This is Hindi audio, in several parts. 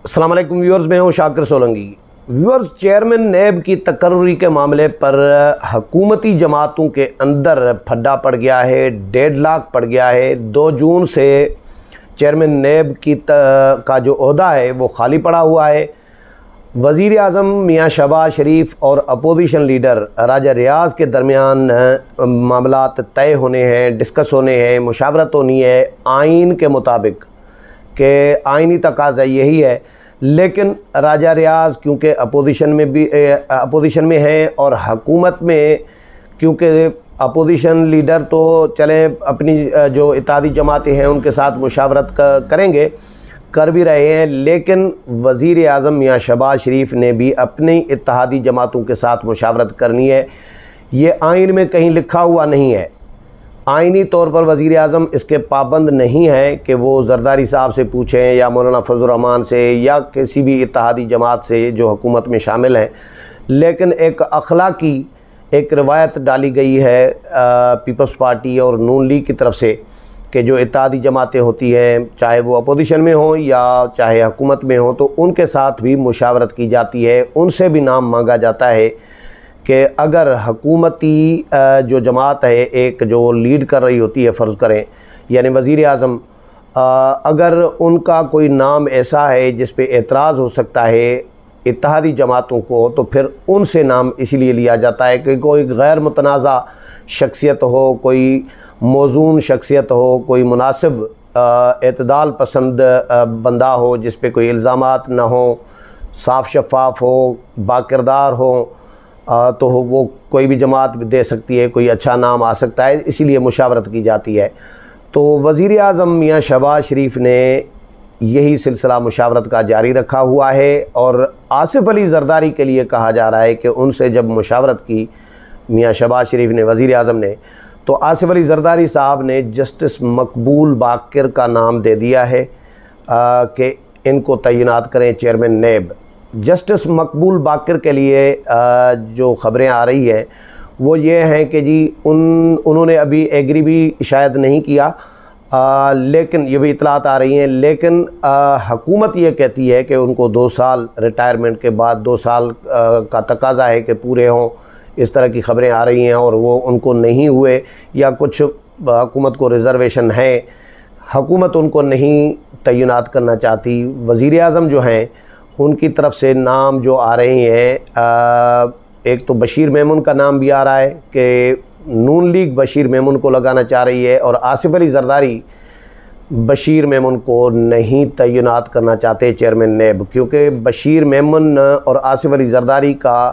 अस्सलाम वालेकुम व्यूअर्स, मैं हूं शाकिर सोलंकी। व्यूअर्स, चेयरमैन नैब की तकर्री के मामले पर हुकूमती जमातों के अंदर फड्डा पड़ गया है, डेडलॉक पड़ गया है। 2 जून से चेयरमैन नैब का जो ओहदा है वो खाली पड़ा हुआ है। वज़ीर आज़म मियाँ शहबाज शरीफ और अपोजिशन लीडर राजा रियाज के दरमियान मामलात तय होने हैं, डिस्कस होने हैं, मुशावरत होनी है आइन के मुताबिक कि आइनी तकाज़ा यही है। लेकिन राजा रियाज क्योंकि अपोजिशन में है और हुकूमत में, क्योंकि अपोजिशन लीडर तो चले अपनी जो इत्तेहादी जमातें हैं उनके साथ मुशावरत करेंगे, कर भी रहे हैं, लेकिन वज़ीर आज़म मियाँ शहबाज शरीफ ने भी अपनी इत्तेहादी जमातों के साथ मुशावरत करनी है। ये आइन में कहीं लिखा हुआ नहीं है। आइनी तौर पर वज़ीर आज़म इसके पाबंद नहीं है कि वो जरदारी साहब से पूछें या मौलाना फजल रहमान से या किसी भी इत्तेहादी जमात से जो हुकूमत में शामिल हैं। लेकिन एक अखलाकी एक रवायत डाली गई है पीपल्स पार्टी और नून लीग की तरफ से कि जो इत्तेहादी जमातें होती हैं, चाहे वो अपोजिशन में हों या चाहे हुकूमत में हों, तो उनके साथ भी मुशावरत की जाती है। उनसे भी नाम मांगा जाता है कि अगर हुकूमती जो जमात है एक जो लीड कर रही होती है, फ़र्ज़ करें यानी वज़ीर आज़म, अगर उनका कोई नाम ऐसा है जिस पे एतराज़ हो सकता है इत्तेहादी जमातों को, तो फिर उनसे नाम इसीलिए लिया जाता है कि कोई गैर मुतनाज़ा शख्सियत हो, कोई मौजून शख्सियत हो, कोई मुनासिब एतदाल पसंद बंदा हो जिस पे कोई इल्ज़ामात ना हो, साफ़ शफ़ाफ़ हो, बाकिरदार हो, तो वो कोई भी जमात दे सकती है, कोई अच्छा नाम आ सकता है, इसीलिए मुशावरत की जाती है। तो वज़ीर आज़म मियाँ शहबाज शरीफ ने यही सिलसिला मुशावरत का जारी रखा हुआ है और आसिफ अली ज़रदारी के लिए कहा जा रहा है कि उनसे जब मुशावरत की मियाँ शहबाज शरीफ ने, वज़ीर आज़म ने, तो आसिफ अली ज़रदारी साहब ने जस्टिस मकबूल बाकर का नाम दे दिया है कि इनको तैनात करें चेयरमैन नैब। जस्टिस मकबूल बाकर के लिए जो ख़बरें आ रही हैं वो ये हैं कि जी उन्होंने अभी एग्री भी शायद नहीं किया, लेकिन ये भी इतलात आ रही हैं। लेकिन हुकूमत ये कहती है कि उनको 2 साल रिटायरमेंट के बाद 2 साल का तकाज़ा है कि पूरे हों, इस तरह की ख़बरें आ रही हैं और वो उनको नहीं हुए या कुछ हुकूमत को रिज़र्वेशन है, हुकूमत उनको नहीं तैनात करना चाहती। वज़ीर आज़म जो हैं उनकी तरफ से नाम जो आ रहे हैं, एक तो बशीर मेमून का नाम भी आ रहा है कि नून लीग बशीर मेमून को लगाना चाह रही है और आसिफ अली ज़रदारी बशीर मेमून को नहीं तैनात करना चाहते चेयरमैन नैब, क्योंकि बशीर मेमून और आसिफ अली ज़रदारी का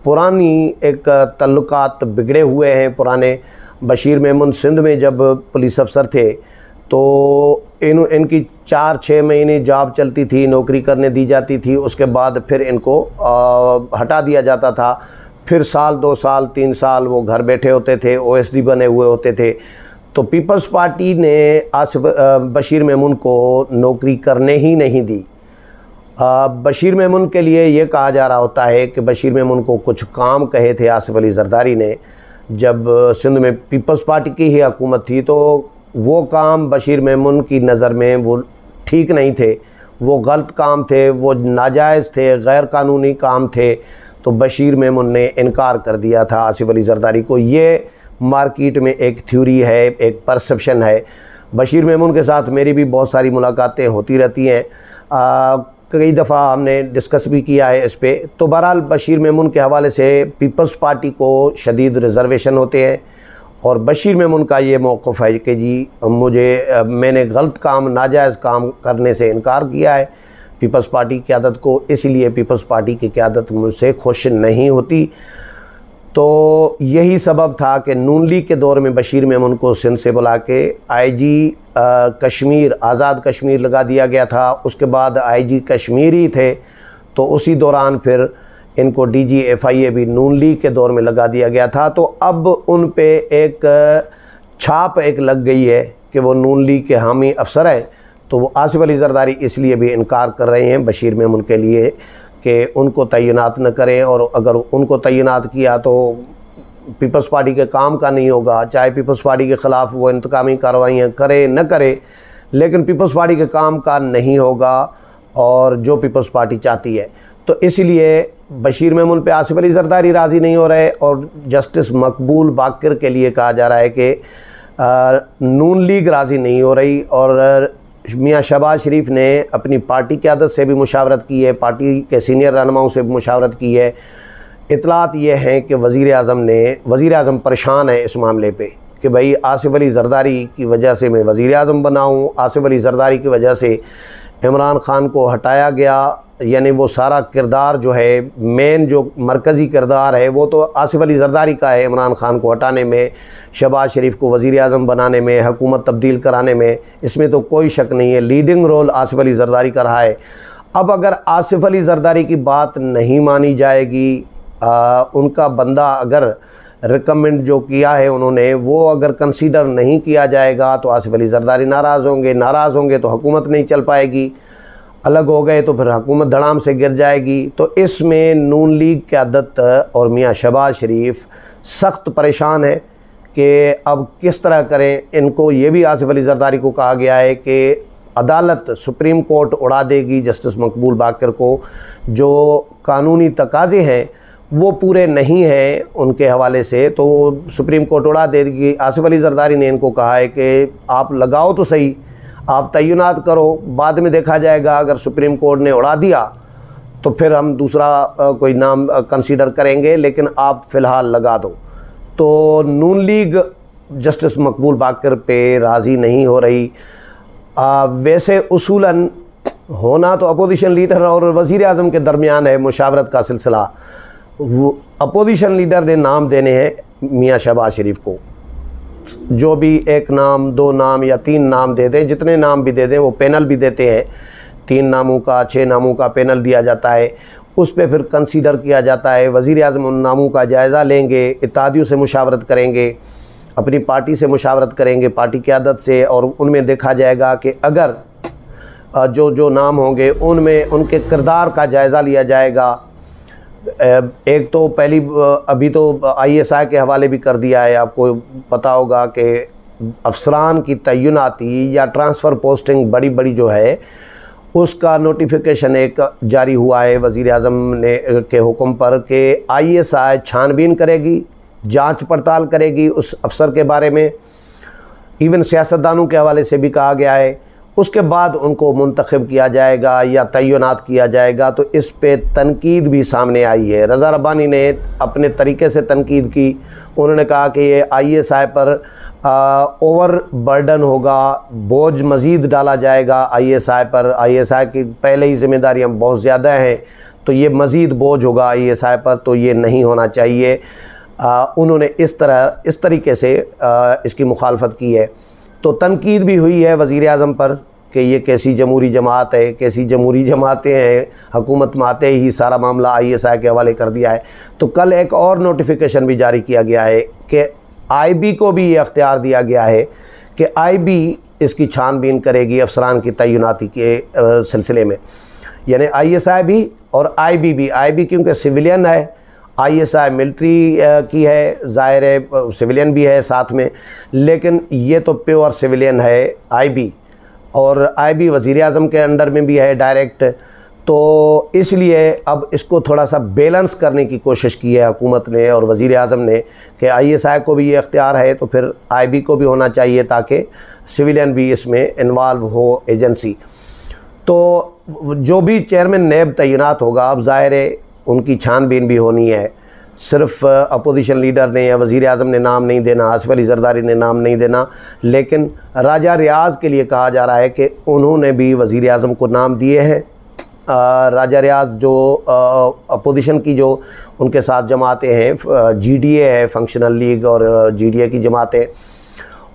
पुरानी एक तल्लुकात बिगड़े हुए हैं पुराने। बशीर मेमून सिंध में जब पुलिस अफसर थे तो इनकी 4-6 महीने जॉब चलती थी, नौकरी करने दी जाती थी, उसके बाद फिर इनको हटा दिया जाता था। फिर साल 2 साल 3 साल वो घर बैठे होते थे, OSD बने हुए होते थे। तो पीपल्स पार्टी ने बशीर मेमून को नौकरी करने ही नहीं दी। बशीर मेमून के लिए ये कहा जा रहा होता है कि बशीर मेमून को कुछ काम कहे थे आसिफ अली ज़रदारी ने जब सिंध में पीपल्स पार्टी की ही हुकूमत थी, तो वो काम बशीर मेमून की नज़र में वो ठीक नहीं थे, वो गलत काम थे, वो नाजायज़ थे, गैर कानूनी काम थे। तो बशीर मेमून ने इनकार कर दिया था आसिफ अली ज़रदारी को। ये मार्केट में एक थ्योरी है, एक परसेप्शन है। बशीर मेमून के साथ मेरी भी बहुत सारी मुलाकातें होती रहती हैं, कई दफ़ा हमने डिस्कस भी किया है इस पे। तो बहरहाल बशीर मेमून के हवाले से पीपल्स पार्टी को शदीद रिज़र्वेशन होते हैं और बशीर मेमून का ये मौक़िफ़ है कि जी मैंने गलत काम, नाजायज़ काम करने से इनकार किया है पीपल्स पार्टी की क़यादत को, इसलिए पीपल्स पार्टी की क़यादत मुझसे खुश नहीं होती। तो यही सबब था कि नून लीग के दौर में बशीर मेमून को सिंध से बुला के IG कश्मीर, आज़ाद कश्मीर लगा दिया गया था। उसके बाद IG कश्मीर ही थे, तो उसी दौरान फिर इनको DG FIA भी नून लीग के दौर में लगा दिया गया था। तो अब उन पे एक छाप एक लग गई है कि वो नून लीग के हामी अफसर हैं। तो वो आसिफ अली ज़रदारी इसलिए भी इनकार कर रहे हैं बशीर मेमून के लिए कि उनको तैनात न करें, और अगर उनको तैनात किया तो पीपल्स पार्टी के काम का नहीं होगा। चाहे पीपल्स पार्टी के ख़िलाफ़ वो इंतकामी कार्रवाइयाँ करे न करे, लेकिन पीपल्स पार्टी के काम का नहीं होगा। और जो पीपल्स पार्टी चाहती है। तो इसलिए बशीर मेमून पे आसिफ अली जरदारी राज़ी नहीं हो रहे और जस्टिस मकबूल बाकर के लिए कहा जा रहा है कि नून लीग राज़ी नहीं हो रही। और मियाँ शहबाज शरीफ ने अपनी पार्टी क़यादत से भी मुशावरत की है, पार्टी के सीनियर रहनुमाओं से भी मुशावरत की है। इतलात ये हैं कि वज़ीर आज़म परेशान है इस मामले पे कि भाई आसिफ अली जरदारी की वजह से मैं वज़ीर आज़म बना हूँ, आसिफ अली जरदारी की वजह से इमरान ख़ान को हटाया गया, यानी वो सारा किरदार जो है, मेन जो मरकज़ी किरदार है वो तो आसिफ अली जरदारी का है इमरान ख़ान को हटाने में, शहबाज शरीफ को वज़ीर आज़म बनाने में, हुकूमत तब्दील कराने में, इसमें तो कोई शक नहीं है। लीडिंग रोल आसिफ अली जरदारी का रहा है। अब अगर आसिफ अली जरदारी की बात नहीं मानी जाएगी, उनका बंदा अगर रिकमेंड जो किया है उन्होंने वो अगर कंसीडर नहीं किया जाएगा तो आसिफ अली जरदारी नाराज़ होंगे तो हुकूमत नहीं चल पाएगी, अलग हो गए तो फिर हुकूमत धड़ाम से गिर जाएगी। तो इसमें नून लीग क़यादत और मियाँ शहबाज शरीफ सख्त परेशान है कि अब किस तरह करें। इनको ये भी आसिफ अली जरदारी को कहा गया है कि अदालत सुप्रीम कोर्ट उड़ा देगी जस्टिस मकबूल बाकर को, जो कानूनी तकाज़े हैं वो पूरे नहीं हैं उनके हवाले से, तो सुप्रीम कोर्ट उड़ा देगी। आसिफ अली जरदारी ने इनको कहा है कि आप लगाओ तो सही, आप तय्युनात करो, बाद में देखा जाएगा, अगर सुप्रीम कोर्ट ने उड़ा दिया तो फिर हम दूसरा कोई नाम कंसीडर करेंगे, लेकिन आप फ़िलहाल लगा दो। तो नून लीग जस्टिस मकबूल बाकर पे राज़ी नहीं हो रही। वैसे उसूलन होना तो अपोजिशन लीडर और वज़ीर आज़म के दरमियान है मुशावरत का सिलसिला। वो अपोजिशन लीडर ने नाम देने हैं मियाँ शहबाज शरीफ को, जो भी एक नाम, 2 नाम या 3 नाम दे दें, जितने नाम भी दे दें, वो पैनल भी देते हैं, 3 नामों का 6 नामों का पैनल दिया जाता है, उस पर फिर कंसीडर किया जाता है। वज़ीर आज़म उन नामों का जायज़ा लेंगे, इत्तेहादियों से मुशावरत करेंगे, अपनी पार्टी से मुशावरत करेंगे, पार्टी क़यादत से, और उनमें देखा जाएगा कि अगर जो नाम होंगे उनमें उनके किरदार का जायज़ा लिया जाएगा। एक तो पहली अभी तो ISI के हवाले भी कर दिया है, आपको पता होगा कि अफसरान की तय्युनाती या ट्रांसफ़र पोस्टिंग बड़ी जो है उसका नोटिफिकेशन एक जारी हुआ है वज़ीर आज़म ने के हुक्म पर कि ISI छानबीन करेगी, जांच पड़ताल करेगी उस अफसर के बारे में। इवन सियासतदानों के हवाले से भी कहा गया है, उसके बाद उनको मुंतखब किया जाएगा या तय्युनात किया जाएगा। तो इस पे तनकीद भी सामने आई है। रज़ा रब्बानी ने अपने तरीके से तनकीद की, उन्होंने कहा कि ये ISI पर ओवर बर्डन होगा, बोझ मज़ीद डाला जाएगा ISI पर, ISI की पहले ही ज़िम्मेदारियाँ बहुत ज़्यादा हैं, तो ये मज़ीद बोझ होगा ISI पर, तो ये नहीं होना चाहिए। उन्होंने इस तरीके से इसकी मुखालफत की है। तो तनकीद भी हुई है वज़ीर आज़म पर कि ये कैसी जमहूरी जमात है, कैसी जमहूरी जमातें हैं, हुकूमत में आते ही सारा मामला ISI के हवाले कर दिया है। तो कल एक और नोटिफिकेशन भी जारी किया गया है कि IB को भी ये अख्तियार दिया गया है कि IB इसकी छानबीन करेगी अफसरान की तय्युनाती के सिलसिले में, यानी ISI भी और IB भी। IB क्योंकि सिविलियन है, ISI मिलिट्री की है, ज़ाहिर है सिविलियन भी है साथ में, लेकिन ये तो प्योर सिविलियन है IB, और IB वज़ीर आज़म के अंडर में भी है डायरेक्ट। तो इसलिए अब इसको थोड़ा सा बैलेंस करने की कोशिश की है हुकूमत ने और वज़ीर आज़म ने कि ISI को भी ये अख्तियार है तो फिर IB को भी होना चाहिए, ताकि सिविलियन भी इसमें इन्वॉल्व हो एजेंसी। तो जो भी चेयरमैन नैब तैनात होगा, अब ज़ाहिर है उनकी छानबीन भी होनी है। सिर्फ अपोजिशन लीडर ने या वज़ीर आज़म ने नाम नहीं देना, आसिफ अली जरदारी ने नाम नहीं देना, लेकिन राजा रियाज़ के लिए कहा जा रहा है कि उन्होंने भी वज़ीर आज़म को नाम दिए हैं। राजा रियाज़ जो अपोजिशन की जो उनके साथ जमातें हैं, GDA है, फंक्शनल लीग और GDA की जमातें,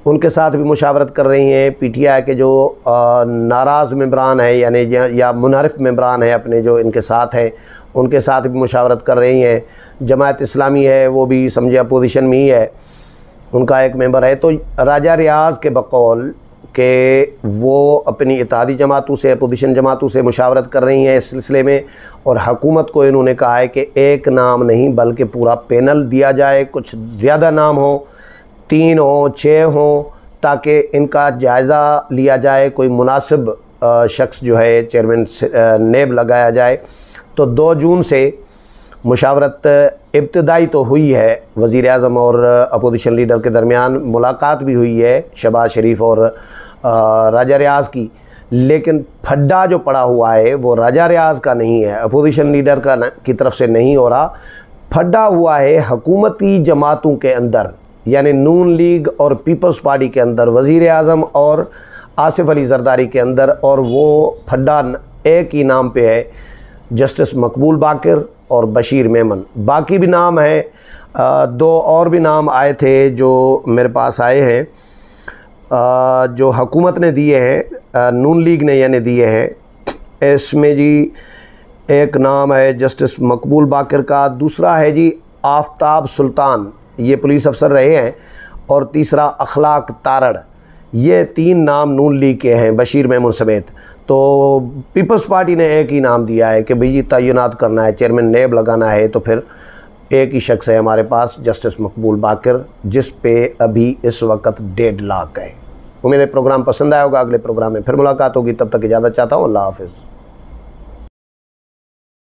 उनके साथ भी मुशावरत कर रही हैं। PTI के जो नाराज़ मेंबरान हैं यानी या मुनहरिफ मेंबरान हैं अपने जो इनके साथ हैं, उनके साथ भी मुशावरत कर रही हैं। जमात इस्लामी है वो भी समझे अपोजिशन में ही है, उनका एक मेंबर है। तो राजा रियाज़ के बकौल कि वो अपनी इत्तेहादी जमातों से, अपोजिशन जमातों से मुशावरत कर रही हैं इस सिलसिले में, और हुकूमत को इन्होंने कहा है कि एक नाम नहीं बल्कि पूरा पैनल दिया जाए, कुछ ज़्यादा नाम हो, 3 हो 6 हो, ताकि इनका जायज़ा लिया जाए, कोई मुनासिब शख्स जो है चेयरमैन नेब लगाया जाए। तो 2 जून से मुशावरत इब्तदाई तो हुई है, वज़ीर आज़म और अपोजिशन लीडर के दरमियान मुलाकात भी हुई है शहबाज शरीफ और राजा रियाज़ की, लेकिन फड्डा जो पड़ा हुआ है वो राजा रियाज़ का नहीं है, अपोजिशन लीडर की तरफ से नहीं हो रहा। फड्डा हुआ है हुकूमती जमातों के अंदर, यानी नून लीग और पीपल्स पार्टी के अंदर, वज़ीर आज़म और आसिफ अली ज़रदारी के अंदर। और वो फड्डा एक ही नाम पे है, जस्टिस मकबूल बाकर और बशीर मेमन। बाकी भी नाम हैं, 2 और भी नाम आए थे जो मेरे पास आए हैं, जो हुकूमत ने दिए हैं, नून लीग ने यानी दिए हैं। इसमें जी एक नाम है जस्टिस मकबूल बाकर का, दूसरा है जी आफ्ताब सुल्तान, ये पुलिस अफसर रहे हैं, और तीसरा अखलाक तारड़। ये 3 नाम नून लीग के हैं बशीर मेमन समेत। तो पीपल्स पार्टी ने एक ही नाम दिया है कि भाई तयनात करना है, चेयरमैन नेब लगाना है, तो फिर एक ही शख्स है हमारे पास, जस्टिस मकबूल बाकर, जिस पे अभी इस वक्त 1.5 लाख है। उम्मीद है प्रोग्राम पसंद आया होगा। अगले प्रोग्राम में फिर मुलाकात होगी, तब तक इजाज़त चाहता हूँ। अल्लाह हाफ़िज़।